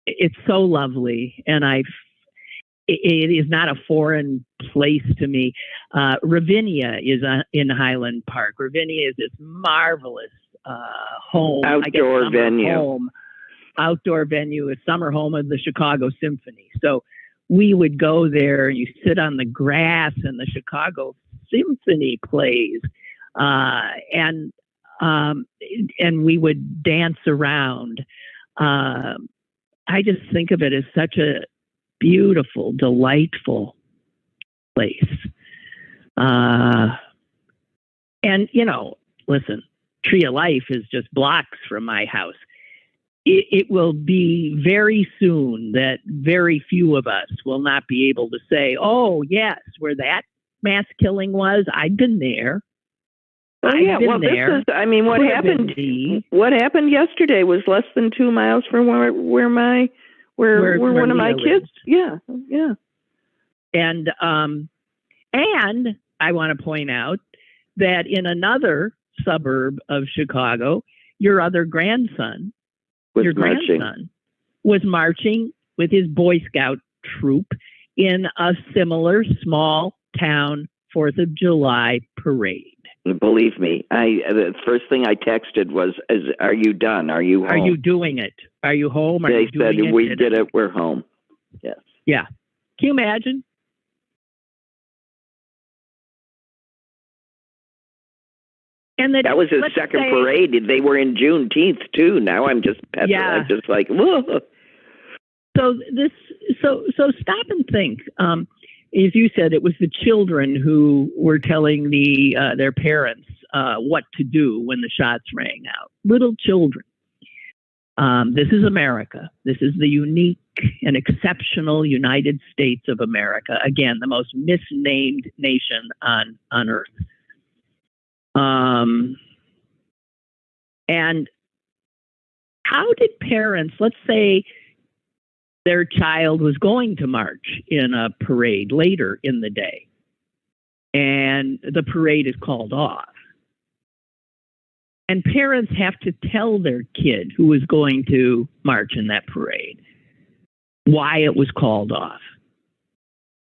Speaker 4: it's so lovely, and it is not a foreign place to me. Ravinia is in Highland Park. Ravinia is this marvelous home,
Speaker 3: outdoor
Speaker 4: venue, a summer home of the Chicago Symphony. So we would go there, and you sit on the grass, and the Chicago Symphony plays, and we would dance around. I just think of it as such a beautiful, delightful place. And listen, Tree of Life is just blocks from my house. It will be very soon that very few of us will not be able to say, oh, yes, where that mass killing was, I've been there.
Speaker 3: Oh, yeah. Well, this is, what happened yesterday was less than 2 miles from where one of my kids. Yeah. Yeah.
Speaker 4: And I want to point out that in another suburb of Chicago, your other grandson, was marching with his Boy Scout troop in a similar small town 4th of July parade.
Speaker 3: Believe me, the first thing I texted was, "Are you done? Are you home?
Speaker 4: Are you doing it? Are you home?
Speaker 3: They said, we did it. We're home." Yes.
Speaker 4: Yeah. Can you imagine? And that was
Speaker 3: his second parade. They were in Juneteenth too. Now I'm just petrified. Yeah. I'm just like, whoa.
Speaker 4: So stop and think. As you said, it was the children who were telling their parents what to do when the shots rang out. Little children. This is America. This is the unique and exceptional United States of America. Again, the most misnamed nation on earth. And how did parents, let's say their child was going to march in a parade later in the day, and the parade is called off. And parents have to tell their kid who was going to march in that parade why it was called off.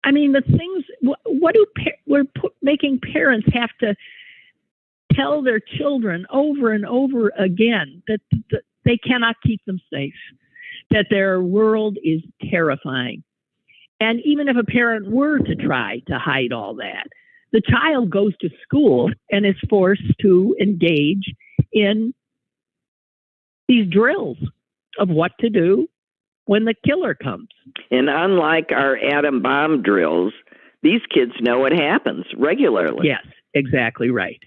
Speaker 4: I mean, the things, we're making parents have to tell their children over and over again that they cannot keep them safe, that their world is terrifying. And even if a parent were to try to hide all that, the child goes to school and is forced to engage in these drills of what to do when the killer comes.
Speaker 3: And unlike our atom bomb drills, these kids know what happens regularly.
Speaker 4: Yes, exactly right.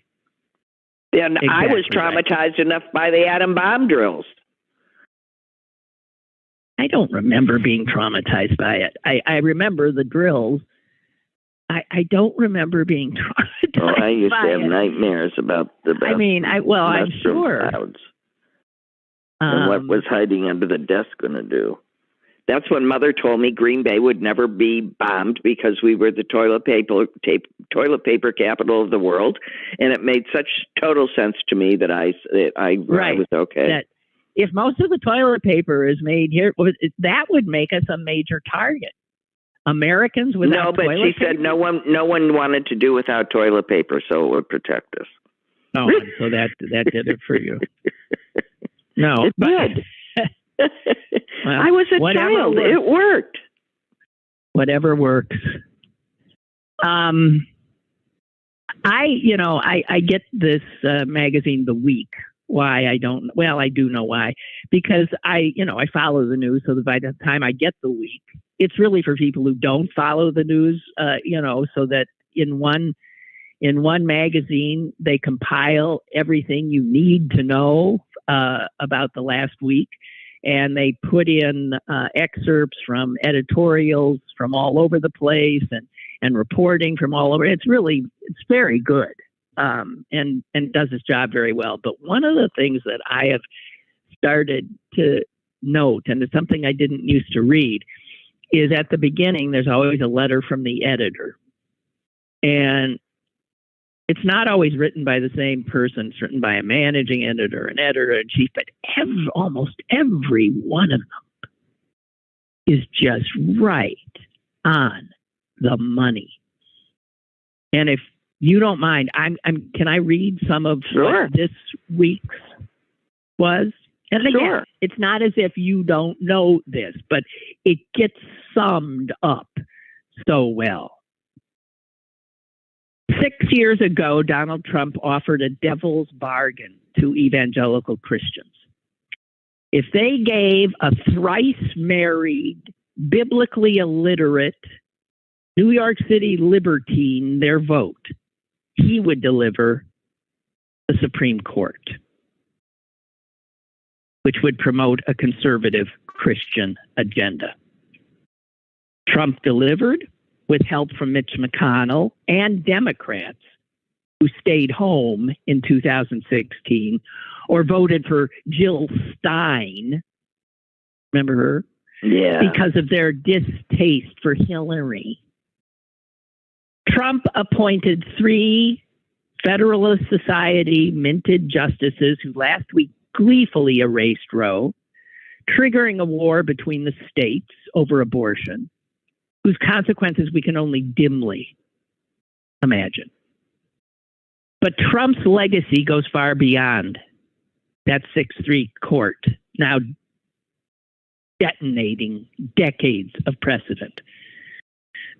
Speaker 3: And exactly I was traumatized enough by the atom bomb drills.
Speaker 4: I don't remember being traumatized by it. I remember the drills. I don't remember being traumatized.
Speaker 3: Oh, I used to have nightmares about the
Speaker 4: I'm sure.
Speaker 3: Clouds. And what was hiding under the desk going to do? That's when Mother told me Green Bay would never be bombed because we were the toilet paper capital of the world, and it made such total sense to me that I was okay.
Speaker 4: That if most of the toilet paper is made here, that would make us a major target. Americans without toilet paper?
Speaker 3: No, but she said no one wanted to do without toilet paper, so it would protect us.
Speaker 4: Oh, so that did it for you. No,
Speaker 3: it did. Well, I was a child.
Speaker 4: Works.
Speaker 3: It worked.
Speaker 4: Whatever works. I get this magazine, The Week. Why I don't? Well, I do know why. Because I follow the news, so that by the time I get The Week, it's really for people who don't follow the news. So that in one magazine they compile everything you need to know about the last week. And they put in excerpts from editorials from all over the place and reporting from all over. It's very good and does its job very well. But one of the things that I have started to note, and it's something I didn't used to read, is at the beginning, there's always a letter from the editor. And it's not always written by the same person. It's written by a managing editor, an editor-in-chief, but almost every one of them is just right on the money. And if you don't mind, can I read some of what this week's was? And again, it's not as if you don't know this, but it gets summed up so well. 6 years ago, Donald Trump offered a devil's bargain to evangelical Christians. If they gave a thrice married, biblically illiterate New York City libertine their vote, he would deliver the Supreme Court, which would promote a conservative Christian agenda. Trump delivered with help from Mitch McConnell and Democrats who stayed home in 2016 or voted for Jill Stein. Remember her?
Speaker 3: Yeah.
Speaker 4: Because of their distaste for Hillary. Trump appointed 3 Federalist Society minted justices who last week gleefully erased Roe, triggering a war between the states over abortion, whose consequences we can only dimly imagine. But Trump's legacy goes far beyond that 6-3 court, now detonating decades of precedent.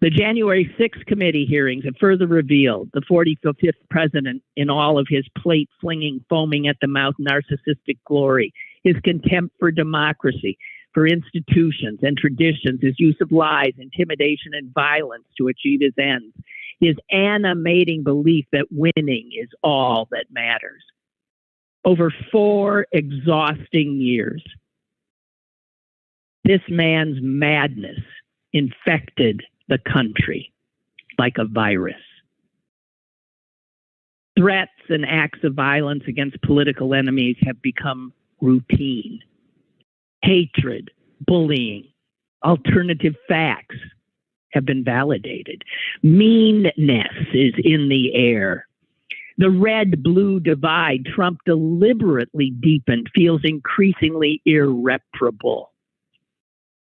Speaker 4: The January 6th committee hearings have further revealed the 45th president in all of his plate-flinging, foaming at the mouth narcissistic glory, his contempt for democracy, for institutions and traditions, his use of lies, intimidation, and violence to achieve his ends, his animating belief that winning is all that matters. Over 4 exhausting years, this man's madness infected the country like a virus. Threats and acts of violence against political enemies have become routine. Hatred, bullying, alternative facts have been validated. Meanness is in the air. The red-blue divide Trump deliberately deepened feels increasingly irreparable.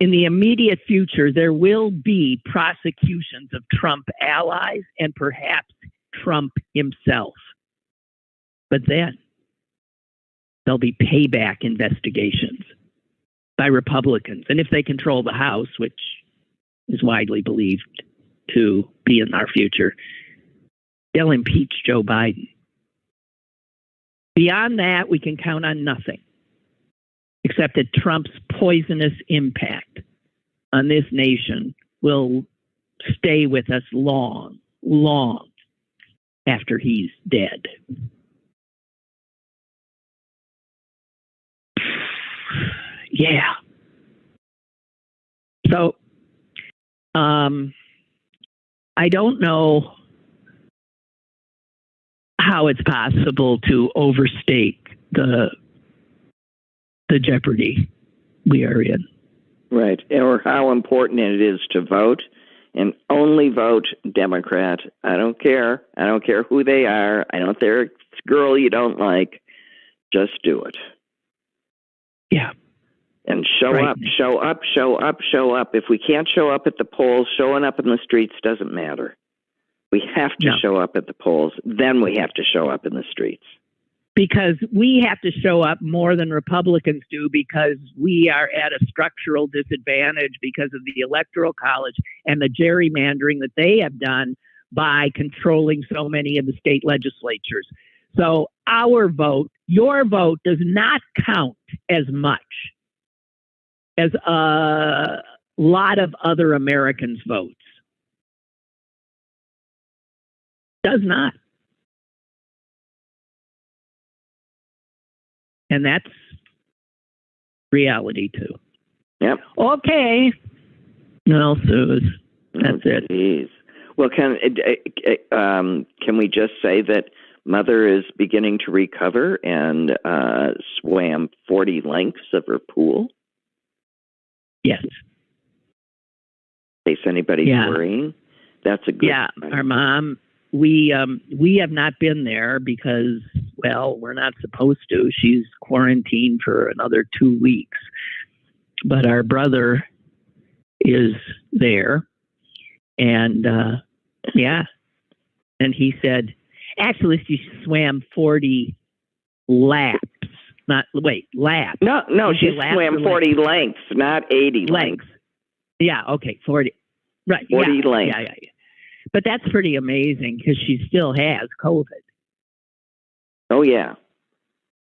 Speaker 4: In the immediate future, there will be prosecutions of Trump allies and perhaps Trump himself. But then there'll be payback investigations by Republicans. And if they control the House, which is widely believed to be in our future, they'll impeach Joe Biden. Beyond that, we can count on nothing except that Trump's poisonous impact on this nation will stay with us long, long after he's dead. Yeah. So, I don't know how it's possible to overstate the jeopardy we are in.
Speaker 3: Right. Or how important it is to vote, and only vote Democrat. I don't care. I don't care who they are. I don't care if it's a girl you don't like. Just do it.
Speaker 4: Yeah.
Speaker 3: And show up. If we can't show up at the polls, showing up in the streets doesn't matter. We have to show up at the polls. Then we have to show up in the streets.
Speaker 4: Because we have to show up more than Republicans do, because we are at a structural disadvantage because of the Electoral College and the gerrymandering that they have done by controlling so many of the state legislatures. So our vote, your vote, does not count as much as a lot of other Americans' votes. Does not. And that's reality, too.
Speaker 3: Yep.
Speaker 4: Okay. Well, Suze, that's it.
Speaker 3: Geez. Well, can we just say that Mother is beginning to recover and swam 40 lengths of her pool?
Speaker 4: Yes.
Speaker 3: In case anybody's worrying, that's a good sign.
Speaker 4: Our mom, we have not been there because, well, we're not supposed to. She's quarantined for another 2 weeks. But our brother is there. And, and he said, actually, she swam 40 laps. Laps.
Speaker 3: No, she swam 40 lengths, not 80 lengths.
Speaker 4: Yeah, okay, 40. Right,
Speaker 3: 40 lengths.
Speaker 4: Yeah. But that's pretty amazing because she still has COVID.
Speaker 3: Oh, yeah.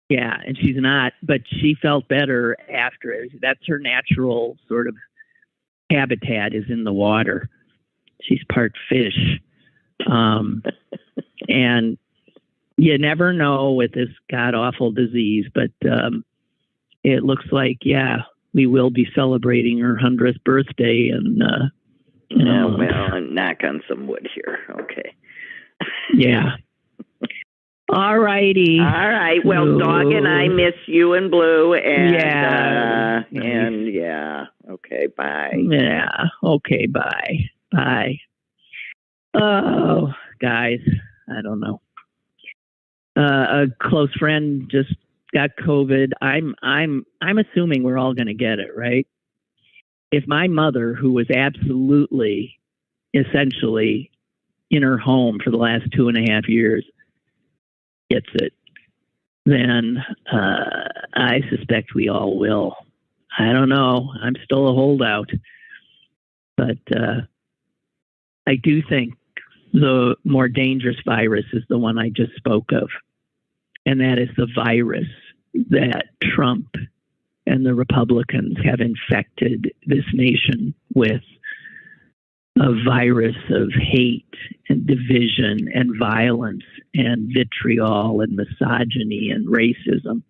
Speaker 4: Yeah, and she's not, but she felt better after it. That's her natural sort of habitat, is in the water. She's part fish. And you never know with this god-awful disease, but it looks like, we will be celebrating her 100th birthday. And,
Speaker 3: knock on some wood here. Okay.
Speaker 4: Yeah. All righty.
Speaker 3: All right. Well, Dog and I miss you and Blue. And, okay, bye.
Speaker 4: Yeah. Okay, bye. Bye. Oh, guys, I don't know. A close friend just got COVID. I'm assuming we're all going to get it, right? If my mother, who was absolutely, essentially in her home for the last 2.5 years, gets it, then I suspect we all will. I don't know. I'm still a holdout. But I do think the more dangerous virus is the one I just spoke of. And that is the virus that Trump and the Republicans have infected this nation with, a virus of hate and division and violence and vitriol and misogyny and racism.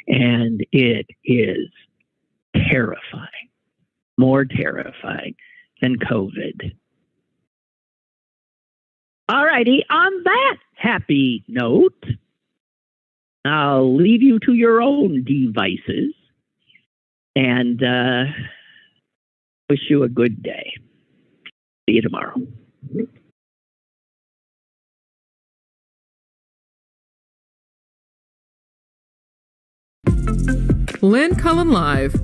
Speaker 4: And it is terrifying, more terrifying than COVID. All righty, on that happy note, I'll leave you to your own devices and wish you a good day. See you tomorrow.
Speaker 1: Lynn Cullen Live,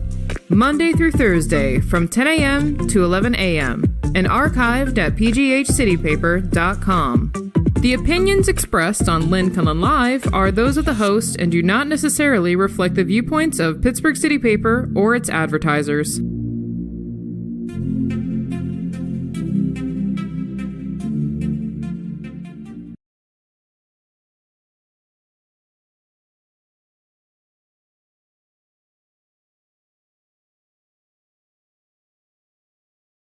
Speaker 1: Monday through Thursday from 10 a.m. to 11 a.m. and archived at pghcitypaper.com. The opinions expressed on Lynn Cullen Live are those of the host and do not necessarily reflect the viewpoints of Pittsburgh City Paper or its advertisers.